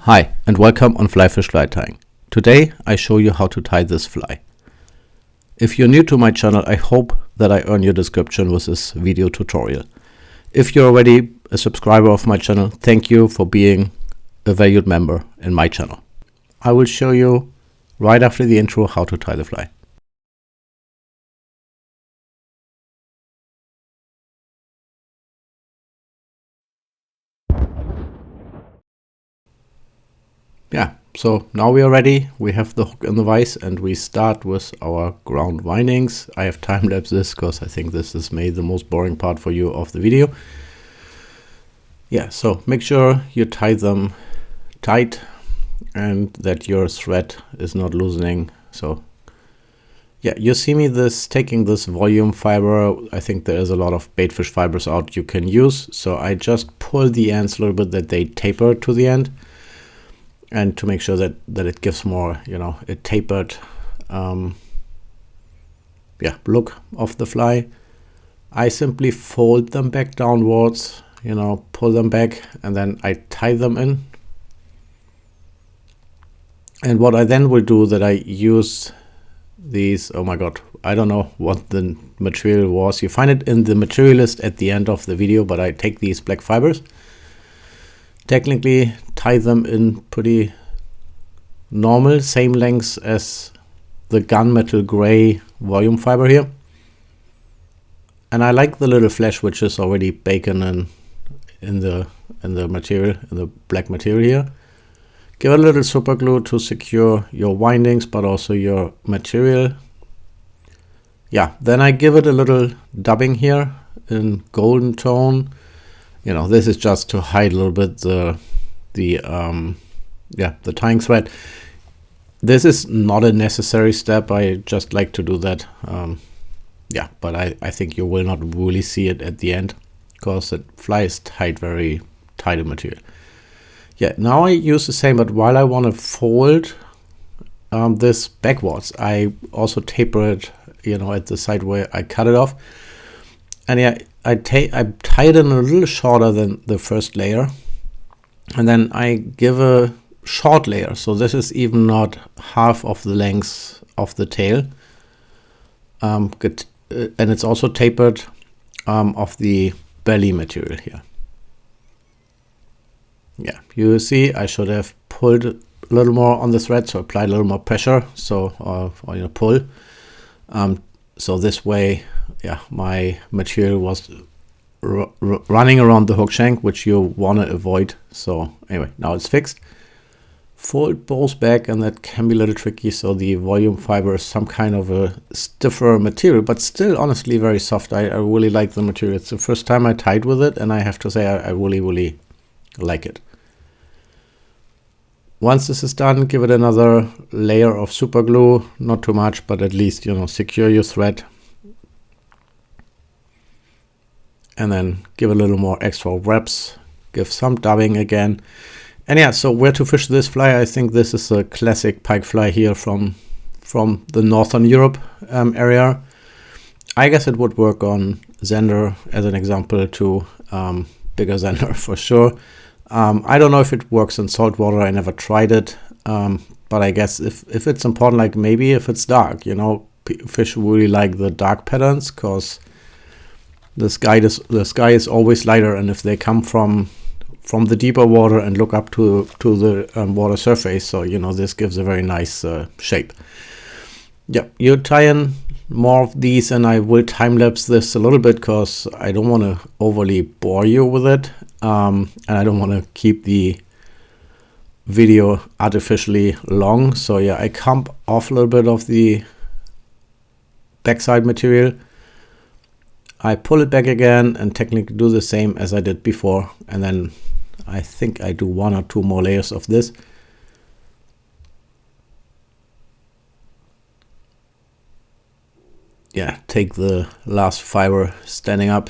Hi and welcome on Flyfish Fly Tying. Today I show you how to tie this fly. If you're new to my channel, I hope that I earn your subscription with this video tutorial. If you're already a subscriber of my channel, thank you for being a valued member in my channel. I will show you right after the intro how to tie the fly. Yeah, so now we are ready. We have the hook in the vise and we start with our ground windings. I have time-lapsed this because I think this is maybe the most boring part for you of the video. Yeah, so make sure you tie them tight and that your thread is not loosening. So yeah, you see me taking this volume fiber. I think there is a lot of baitfish fibers out you can use. So I just pull the ends a little bit that they taper to the end. And to make sure that it gives more, a tapered look of the fly, I simply fold them back downwards, pull them back, and then I tie them in. And what I then will do that I use these, oh my god, I don't know what the material was. You find it in the material list at the end of the video, but I take these black fibers, technically tie them in pretty normal, same length as the gunmetal gray volume fiber here. And I like the little flesh which is already baked in the material, in the black material here. Give it a little super glue to secure your windings but also your material. Yeah, then I give it a little dubbing here in golden tone. This is just to hide a little bit the tying thread. This is not a necessary step. I just like to do that. But I think you will not really see it at the end because the fly is tied very tight in material. Yeah, now I use the same, but while I want to fold this backwards, I also taper it, at the side where I cut it off. And yeah, I tie it in a little shorter than the first layer, and then I give a short layer. So this is even not half of the length of the tail. And it's also tapered of the belly material here. Yeah, you see I should have pulled a little more on the thread, so applied a little more pressure, so pull. So this way, yeah, my material was running around the hook shank, which you want to avoid. So anyway, now it's fixed. Fold both back, and that can be a little tricky. So the volume fiber is some kind of a stiffer material, but still honestly very soft. I really like the material. It's the first time I tied with it, and I have to say I really like it. Once this is done, give it another layer of super glue, not too much, but at least, secure your thread. And then give a little more extra wraps, give some dubbing again. And yeah, so where to fish this fly? I think this is a classic pike fly here from the Northern Europe area. I guess it would work on Zander as an example too, bigger Zander for sure. I don't know if it works in saltwater. I never tried it, but I guess if it's important, like maybe if it's dark, fish really like the dark patterns because the sky is always lighter, and if they come from the deeper water and look up to the water surface, so this gives a very nice shape. Yeah, you tie in more of these, and I will time lapse this a little bit because I don't want to overly bore you with it, and I don't want to keep the video artificially long. So yeah, I comb off a little bit of the backside material. I pull it back again and technically do the same as I did before, and then I think I do 1 or 2 more layers of this. Yeah, take the last fiber standing up,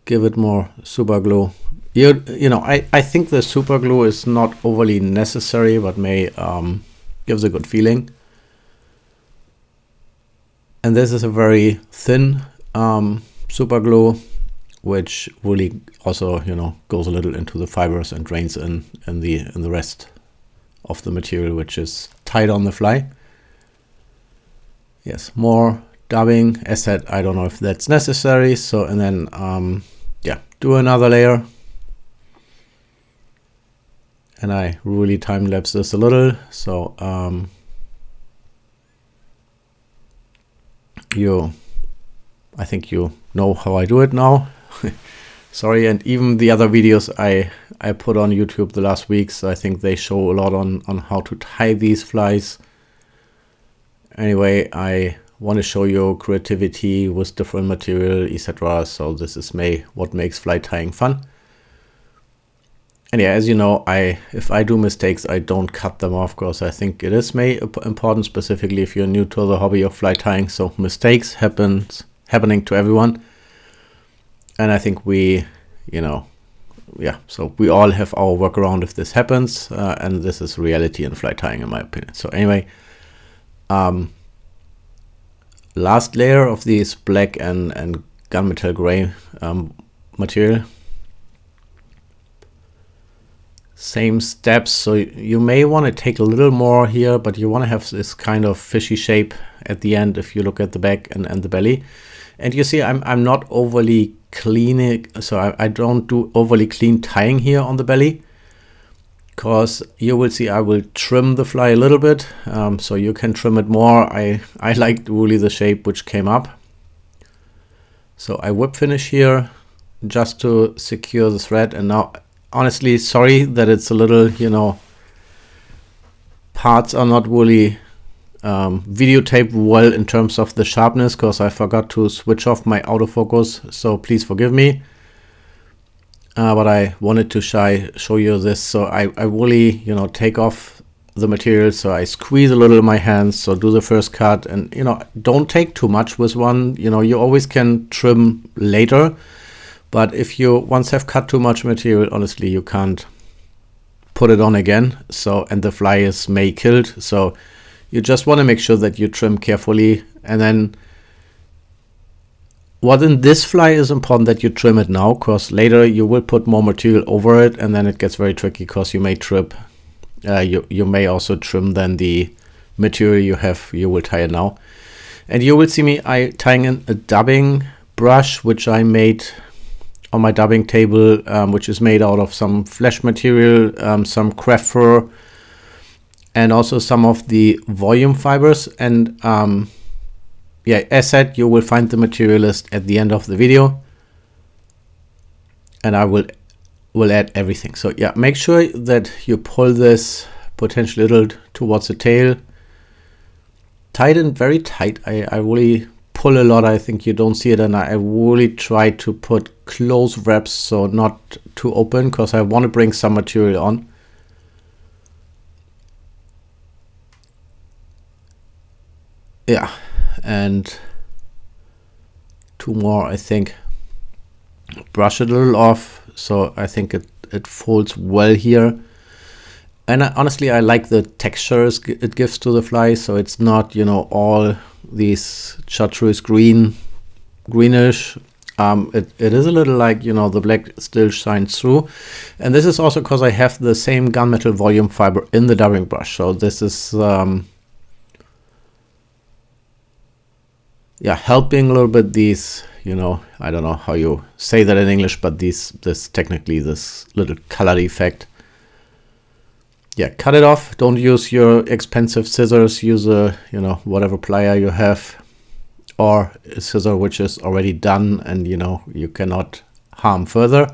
give it more super glue. I think the super glue is not overly necessary, but may gives a good feeling. And this is a very thin super glue. which really also, you know, goes a little into the fibers and drains in the rest of the material, which is tied on the fly. Yes, more dubbing. As said, I don't know if that's necessary. So, and then, yeah, do another layer. And I really time lapse this a little. So, I think you know how I do it now. Sorry, and even the other videos I put on YouTube the last weeks, I think they show a lot on how to tie these flies. Anyway, I want to show you creativity with different material, etc. So this is what makes fly tying fun. And yeah, as you know, if I do mistakes, I don't cut them off, because I think it is important, specifically if you're new to the hobby of fly tying. So mistakes happening to everyone. And I think we, you know, yeah, so we all have our workaround if this happens, and this is reality in fly tying, in my opinion. So anyway, last layer of these black and gunmetal gray material. Same steps, so you may want to take a little more here, but you want to have this kind of fishy shape at the end if you look at the back and the belly. And you see I'm not overly clean, so I don't do overly clean tying here on the belly, because you will see I will trim the fly a little bit, so you can trim it more. I liked really the shape which came up. So I whip finish here just to secure the thread. And now, honestly, sorry that it's a little, you know, parts are not really videotaped well in terms of the sharpness, because I forgot to switch off my autofocus, so please forgive me. But I wanted to show you this. So I really, you know, take off the material, so I squeeze a little in my hands, so do the first cut, and, you know, don't take too much with one. You know, you always can trim later, but if you once have cut too much material, honestly, you can't put it on again. So, and the fly is killed. So you just want to make sure that you trim carefully. And then what in this fly is important that you trim it now, because later you will put more material over it, and then it gets very tricky, because you may trip. You may also trim then the material you will tie it now. And you will see me tying in a dubbing brush, which I made on my dubbing table, which is made out of some flesh material, some craft fur, and also some of the volume fibers. And yeah, as said, you will find the material list at the end of the video, and I will add everything. So yeah, make sure that you pull this potentially a little towards the tail. Tie it in very tight. I really pull a lot. I think you don't see it, and I really try to put close wraps, so not too open, because I want to bring some material on. Yeah, and two more, I think. Brush it a little off, so I think it folds well here. And honestly, I like the textures it gives to the fly, so it's not, you know, all these chartreuse greenish. It is a little like, you know, the black still shines through. And this is also because I have the same gunmetal volume fiber in the dubbing brush. So this is yeah, helping a little bit these, you know, I don't know how you say that in English, but this little color effect. Yeah, cut it off. Don't use your expensive scissors. Use a, you know, whatever plier you have, or a scissor which is already done and, you know, you cannot harm further.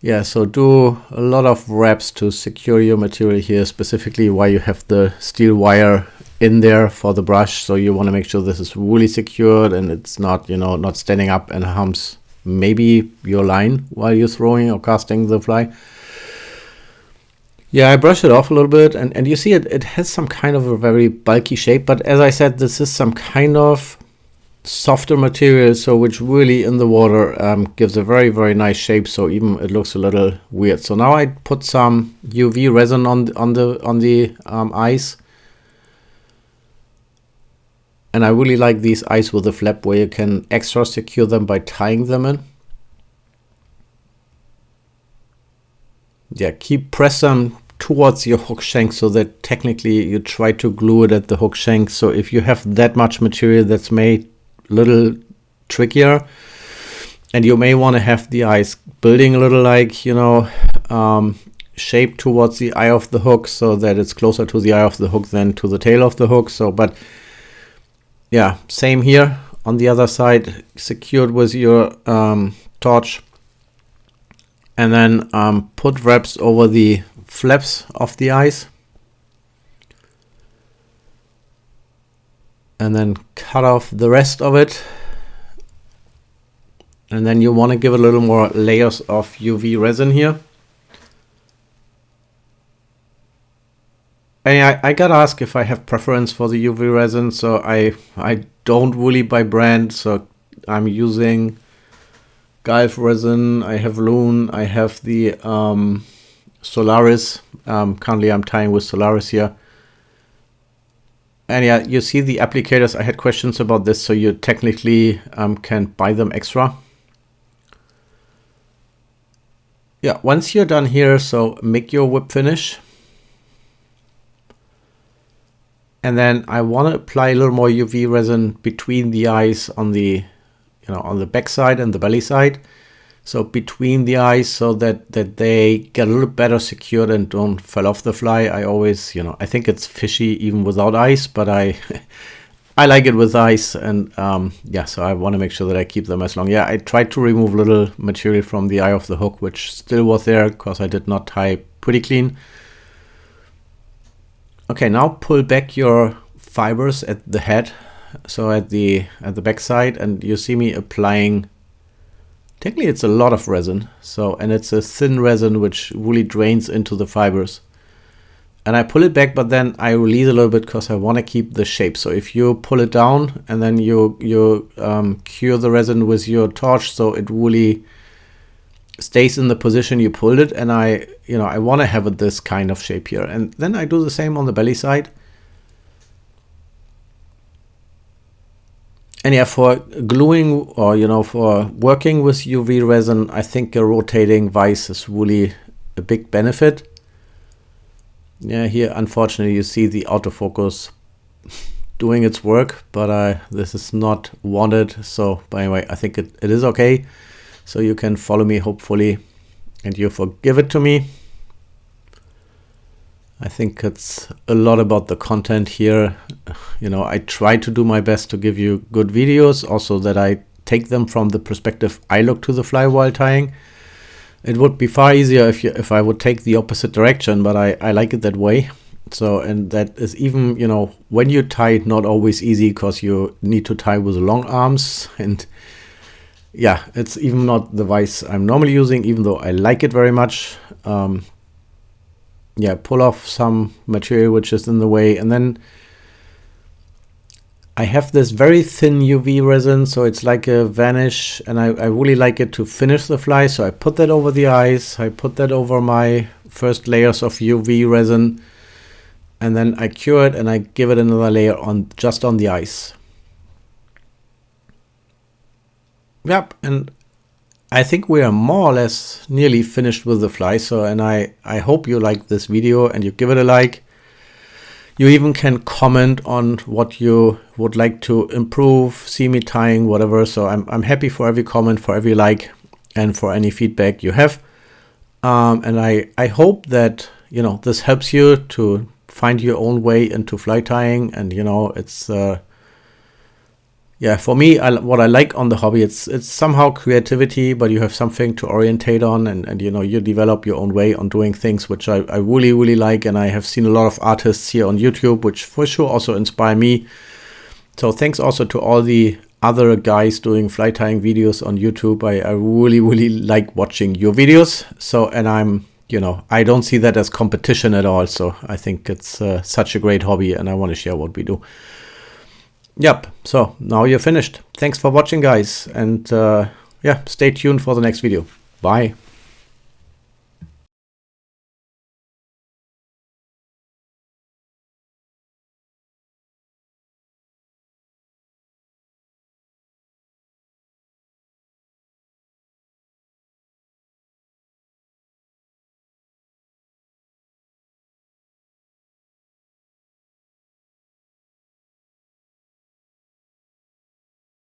Yeah, so do a lot of wraps to secure your material here, specifically while you have the steel wire in there for the brush. So you want to make sure this is really secured and it's not, you know, not standing up and harms maybe your line while you're throwing or casting the fly. Yeah, I brush it off a little bit, and you see it has some kind of a very bulky shape, but as I said, this is some kind of softer material, so which really in the water gives a very, very nice shape, so even it looks a little weird. So now I put some UV resin on the ice, And I really like these eyes with a flap where you can extra secure them by tying them in. Yeah, press them towards your hook shank so that technically you try to glue it at the hook shank. So if you have that much material, that's made a little trickier. And you may want to have the eyes building a little like, you know, shape towards the eye of the hook so that it's closer to the eye of the hook than to the tail of the hook. So, but yeah, same here on the other side, secured with your torch. And then put wraps over the flaps of the eyes. And then cut off the rest of it. And then you want to give a little more layers of UV resin here. And I got asked if I have preference for the UV resin. So I don't really buy brand. So I'm using Gulf resin, I have Loon, I have the Solaris. Currently I'm tying with Solaris here. And yeah, you see the applicators. I had questions about this, so you technically can buy them extra. Yeah, once you're done here, so make your whip finish. And then I want to apply a little more UV resin between the eyes on the, you know, on the back side and the belly side. So between the eyes, so that they get a little better secured and don't fall off the fly. I always, you know, I think it's fishy even without ice, but I like it with ice. And yeah, so I want to make sure that I keep them as long. Yeah, I tried to remove little material from the eye of the hook, which still was there because I did not tie pretty clean. Okay, now pull back your fibers at the head. So at the back side, and you see me applying, technically it's a lot of resin. So, and it's a thin resin which really drains into the fibers. And I pull it back, but then I release a little bit because I want to keep the shape. So if you pull it down and then you cure the resin with your torch, so it really stays in the position you pulled it. And I want to have it this kind of shape here. And then I do the same on the belly side. And yeah, for gluing or, you know, for working with UV resin, I think a rotating vise is really a big benefit. Yeah, here, unfortunately, you see the autofocus doing its work, but this is not wanted. So, but anyway, I think it is okay. So you can follow me, hopefully, and you forgive it to me. I think it's a lot about the content here. You know, I try to do my best to give you good videos, also that I take them from the perspective I look to the fly while tying. It would be far easier if I would take the opposite direction, but I like it that way. So, and that is even, you know, when you tie, not always easy because you need to tie with long arms. And yeah, it's even not the vise I'm normally using, even though I like it very much. Yeah, pull off some material which is in the way, and then I have this very thin UV resin, so it's like a vanish, and I really like it to finish the fly. So I put that over the eyes, I put that over my first layers of UV resin, and then I cure it and I give it another layer on just on the eyes. Yep, and I think we are more or less nearly finished with the fly. So, and I hope you like this video and you give it a like. You even can comment on what you would like to improve, see me tying, whatever. So I'm happy for every comment, for every like, and for any feedback you have. And I hope that, you know, this helps you to find your own way into fly tying. And, you know, it's yeah, for me, what I like on the hobby, it's somehow creativity, but you have something to orientate on, and you know, you develop your own way on doing things, which I really, really like. And I have seen a lot of artists here on YouTube, which for sure also inspire me. So thanks also to all the other guys doing fly tying videos on YouTube. I really, really like watching your videos. So, and you know, I don't see that as competition at all. So I think it's such a great hobby, and I want to share what we do. Yep, so now you're finished. Thanks for watching, guys, and yeah, stay tuned for the next video. Bye.